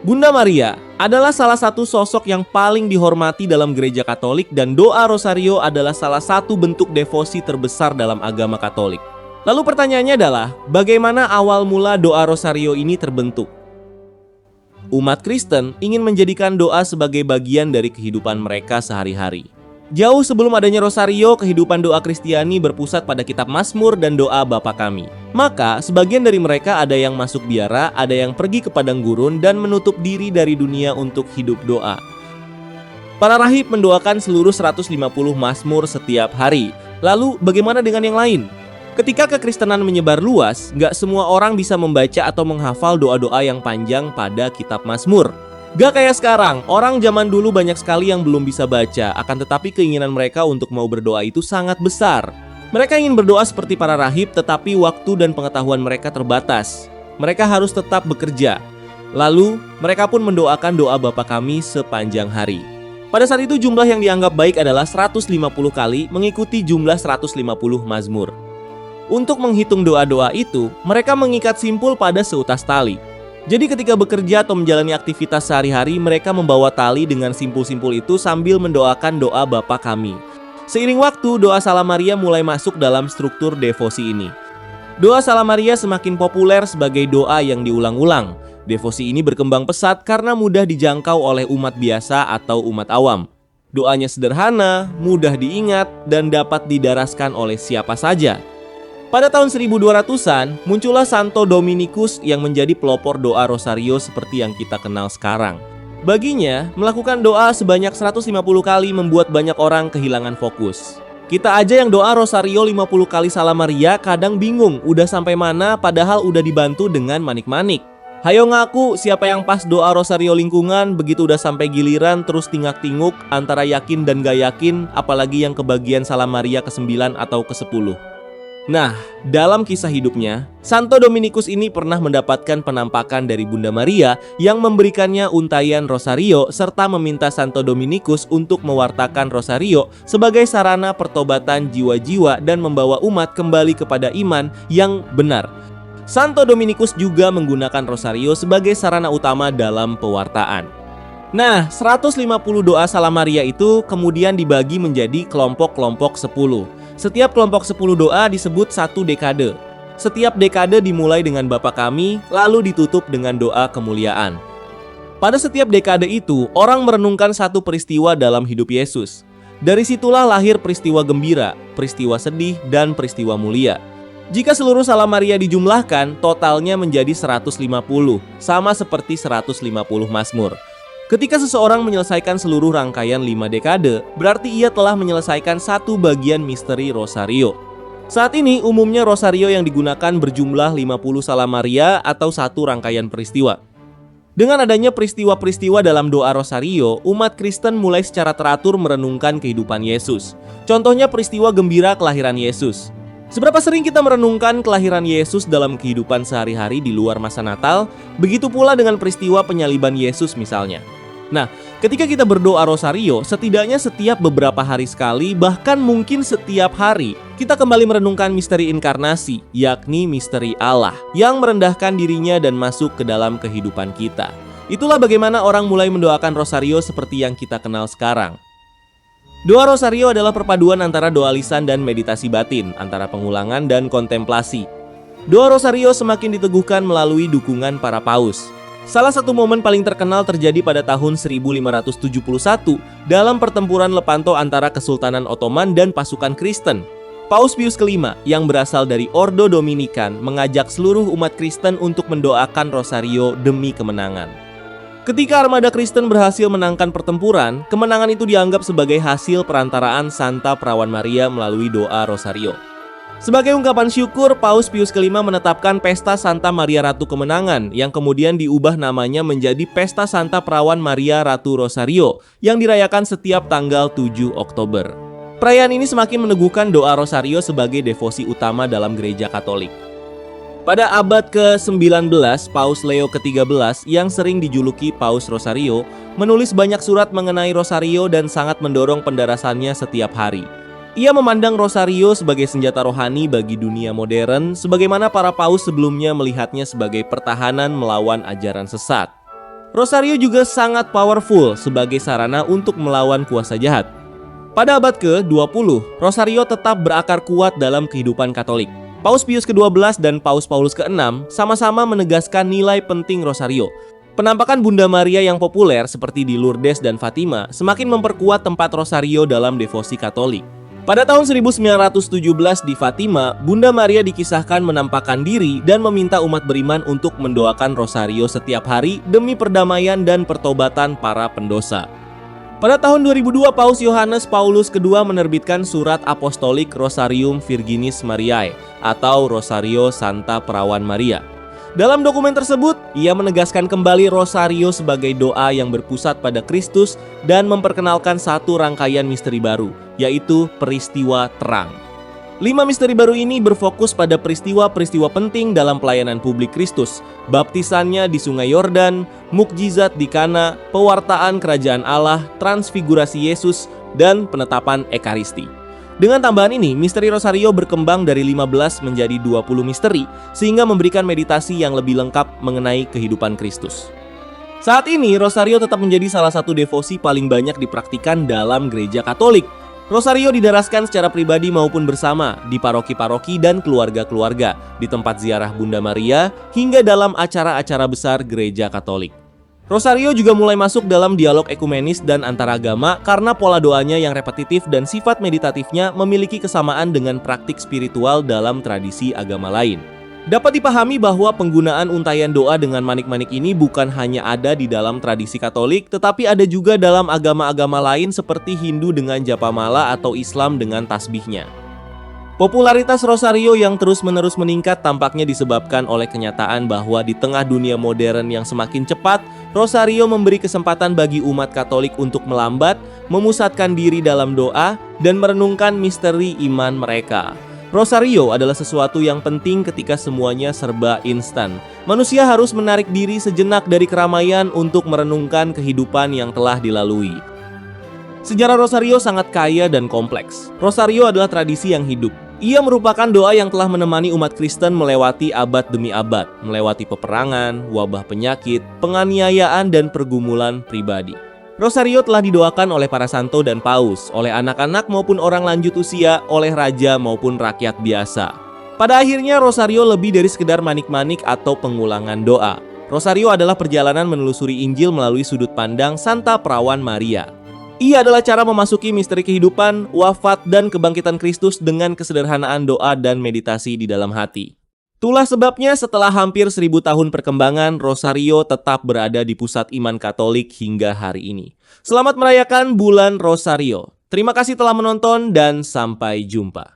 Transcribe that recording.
Bunda Maria adalah salah satu sosok yang paling dihormati dalam gereja Katolik dan doa rosario adalah salah satu bentuk devosi terbesar dalam agama Katolik. Lalu pertanyaannya adalah, bagaimana awal mula doa rosario ini terbentuk? Umat Kristen ingin menjadikan doa sebagai bagian dari kehidupan mereka sehari-hari. Jauh sebelum adanya rosario, kehidupan doa Kristiani berpusat pada kitab Mazmur dan doa Bapa Kami. Maka, sebagian dari mereka ada yang masuk biara, ada yang pergi ke padang gurun dan menutup diri dari dunia untuk hidup doa. Para rahib mendoakan seluruh 150 Mazmur setiap hari. Lalu, bagaimana dengan yang lain? Ketika kekristenan menyebar luas, gak semua orang bisa membaca atau menghafal doa-doa yang panjang pada kitab Mazmur. Gak kayak sekarang, orang zaman dulu banyak sekali yang belum bisa baca, akan tetapi keinginan mereka untuk mau berdoa itu sangat besar. Mereka ingin berdoa seperti para rahib, tetapi waktu dan pengetahuan mereka terbatas. Mereka harus tetap bekerja. Lalu, mereka pun mendoakan doa Bapa Kami sepanjang hari. Pada saat itu jumlah yang dianggap baik adalah 150 kali mengikuti jumlah 150 Mazmur. Untuk menghitung doa-doa itu, mereka mengikat simpul pada seutas tali. Jadi ketika bekerja atau menjalani aktivitas sehari-hari, mereka membawa tali dengan simpul-simpul itu sambil mendoakan doa Bapa Kami. Seiring waktu, doa Salam Maria mulai masuk dalam struktur devosi ini. Doa Salam Maria semakin populer sebagai doa yang diulang-ulang. Devosi ini berkembang pesat karena mudah dijangkau oleh umat biasa atau umat awam. Doanya sederhana, mudah diingat, dan dapat didaraskan oleh siapa saja. Pada tahun 1200-an, muncullah Santo Dominikus yang menjadi pelopor doa rosario seperti yang kita kenal sekarang. Baginya, melakukan doa sebanyak 150 kali membuat banyak orang kehilangan fokus. Kita aja yang doa rosario 50 kali Salam Maria kadang bingung udah sampai mana padahal udah dibantu dengan manik-manik. Hayo ngaku siapa yang pas doa rosario lingkungan, begitu udah sampai giliran terus tingak-tinguk antara yakin dan gak yakin, apalagi yang kebagian Salam Maria ke-9 atau ke-10. Nah, dalam kisah hidupnya, Santo Dominikus ini pernah mendapatkan penampakan dari Bunda Maria yang memberikannya untayan rosario serta meminta Santo Dominikus untuk mewartakan rosario sebagai sarana pertobatan jiwa-jiwa dan membawa umat kembali kepada iman yang benar. Santo Dominikus juga menggunakan rosario sebagai sarana utama dalam pewartaan. Nah, 150 doa Salam Maria itu kemudian dibagi menjadi kelompok-kelompok 10. Setiap kelompok 10 doa disebut satu dekade. Setiap dekade dimulai dengan Bapa Kami, lalu ditutup dengan doa kemuliaan. Pada setiap dekade itu, orang merenungkan satu peristiwa dalam hidup Yesus. Dari situlah lahir peristiwa gembira, peristiwa sedih, dan peristiwa mulia. Jika seluruh Salam Maria dijumlahkan, totalnya menjadi 150, sama seperti 150 Mazmur. Ketika seseorang menyelesaikan seluruh rangkaian 5 dekade, berarti ia telah menyelesaikan satu bagian misteri rosario. Saat ini umumnya rosario yang digunakan berjumlah 50 Salam Maria atau satu rangkaian peristiwa. Dengan adanya peristiwa-peristiwa dalam doa rosario, umat Kristen mulai secara teratur merenungkan kehidupan Yesus. Contohnya peristiwa gembira kelahiran Yesus. Seberapa sering kita merenungkan kelahiran Yesus dalam kehidupan sehari-hari di luar masa Natal, begitu pula dengan peristiwa penyaliban Yesus misalnya. Nah, ketika kita berdoa rosario, setidaknya setiap beberapa hari sekali, bahkan mungkin setiap hari, kita kembali merenungkan misteri inkarnasi, yakni misteri Allah, yang merendahkan dirinya dan masuk ke dalam kehidupan kita. Itulah bagaimana orang mulai mendoakan rosario seperti yang kita kenal sekarang. Doa rosario adalah perpaduan antara doa lisan dan meditasi batin, antara pengulangan dan kontemplasi. Doa rosario semakin diteguhkan melalui dukungan para paus. Salah satu momen paling terkenal terjadi pada tahun 1571 dalam pertempuran Lepanto antara Kesultanan Ottoman dan pasukan Kristen. Paus Pius kelima yang berasal dari Ordo Dominikan mengajak seluruh umat Kristen untuk mendoakan rosario demi kemenangan. Ketika armada Kristen berhasil menangkan pertempuran, kemenangan itu dianggap sebagai hasil perantaraan Santa Perawan Maria melalui doa rosario. Sebagai ungkapan syukur, Paus Pius kelima menetapkan Pesta Santa Maria Ratu Kemenangan yang kemudian diubah namanya menjadi Pesta Santa Perawan Maria Ratu Rosario yang dirayakan setiap tanggal 7 Oktober. Perayaan ini semakin meneguhkan doa rosario sebagai devosi utama dalam gereja Katolik. Pada abad ke-19, Paus Leo ke-13 yang sering dijuluki Paus Rosario menulis banyak surat mengenai rosario dan sangat mendorong pendarasannya setiap hari. Ia memandang rosario sebagai senjata rohani bagi dunia modern, sebagaimana para paus sebelumnya melihatnya sebagai pertahanan melawan ajaran sesat. Rosario juga sangat powerful sebagai sarana untuk melawan kuasa jahat. Pada abad ke-20, Rosario tetap berakar kuat dalam kehidupan Katolik. Paus Pius ke-12 dan Paus Paulus ke-6 sama-sama menegaskan nilai penting Rosario. Penampakan Bunda Maria yang populer seperti di Lourdes dan Fatima semakin memperkuat tempat Rosario dalam devosi Katolik. Pada tahun 1917 di Fatima, Bunda Maria dikisahkan menampakkan diri dan meminta umat beriman untuk mendoakan Rosario setiap hari demi perdamaian dan pertobatan para pendosa. Pada tahun 2002, Paus Yohanes Paulus II menerbitkan surat apostolik Rosarium Virginis Mariae atau Rosario Santa Perawan Maria. Dalam dokumen tersebut, ia menegaskan kembali Rosario sebagai doa yang berpusat pada Kristus dan memperkenalkan satu rangkaian misteri baru, yaitu peristiwa terang. 5 misteri baru ini berfokus pada peristiwa-peristiwa penting dalam pelayanan publik Kristus, baptisannya di Sungai Yordan, mukjizat di Kana, pewartaan kerajaan Allah, transfigurasi Yesus, dan penetapan Ekaristi. Dengan tambahan ini, misteri Rosario berkembang dari 15 menjadi 20 misteri, sehingga memberikan meditasi yang lebih lengkap mengenai kehidupan Kristus. Saat ini, Rosario tetap menjadi salah satu devosi paling banyak dipraktikkan dalam gereja Katolik. Rosario didaraskan secara pribadi maupun bersama di paroki-paroki dan keluarga-keluarga, di tempat ziarah Bunda Maria, hingga dalam acara-acara besar gereja Katolik. Rosario juga mulai masuk dalam dialog ekumenis dan antaragama karena pola doanya yang repetitif dan sifat meditatifnya memiliki kesamaan dengan praktik spiritual dalam tradisi agama lain. Dapat dipahami bahwa penggunaan untayan doa dengan manik-manik ini bukan hanya ada di dalam tradisi Katolik, tetapi ada juga dalam agama-agama lain seperti Hindu dengan japamala atau Islam dengan tasbihnya. Popularitas Rosario yang terus-menerus meningkat tampaknya disebabkan oleh kenyataan bahwa di tengah dunia modern yang semakin cepat, Rosario memberi kesempatan bagi umat Katolik untuk melambat, memusatkan diri dalam doa, dan merenungkan misteri iman mereka. Rosario adalah sesuatu yang penting ketika semuanya serba instan. Manusia harus menarik diri sejenak dari keramaian untuk merenungkan kehidupan yang telah dilalui. Sejarah Rosario sangat kaya dan kompleks. Rosario adalah tradisi yang hidup. Ia merupakan doa yang telah menemani umat Kristen melewati abad demi abad, melewati peperangan, wabah penyakit, penganiayaan, dan pergumulan pribadi. Rosario telah didoakan oleh para santo dan paus, oleh anak-anak maupun orang lanjut usia, oleh raja maupun rakyat biasa. Pada akhirnya, Rosario lebih dari sekedar manik-manik atau pengulangan doa. Rosario adalah perjalanan menelusuri Injil melalui sudut pandang Santa Perawan Maria. Ia adalah cara memasuki misteri kehidupan, wafat, dan kebangkitan Kristus dengan kesederhanaan doa dan meditasi di dalam hati. Itulah sebabnya setelah hampir 1000 tahun perkembangan, Rosario tetap berada di pusat iman Katolik hingga hari ini. Selamat merayakan bulan Rosario. Terima kasih telah menonton dan sampai jumpa.